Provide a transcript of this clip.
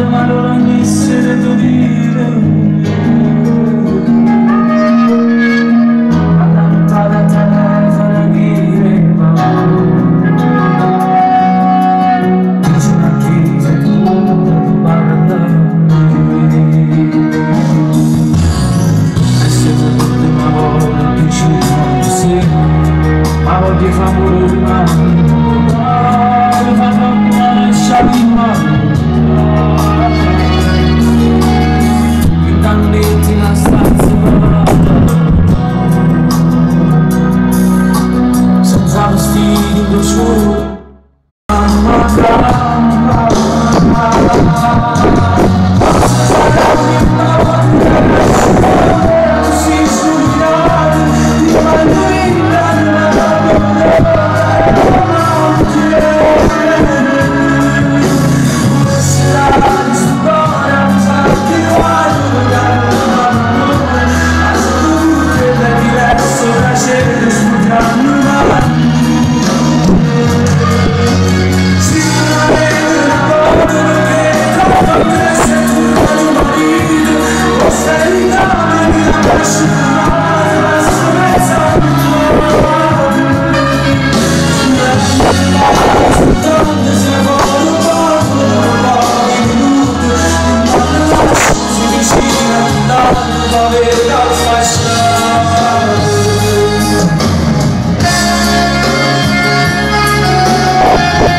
ma non ogni sera tu dire alla lampada telefono dire dice una chiesa tutta tu parla e se l'ultima volta dici non ci sei ma voglio fare pure il male senza vestiti da sole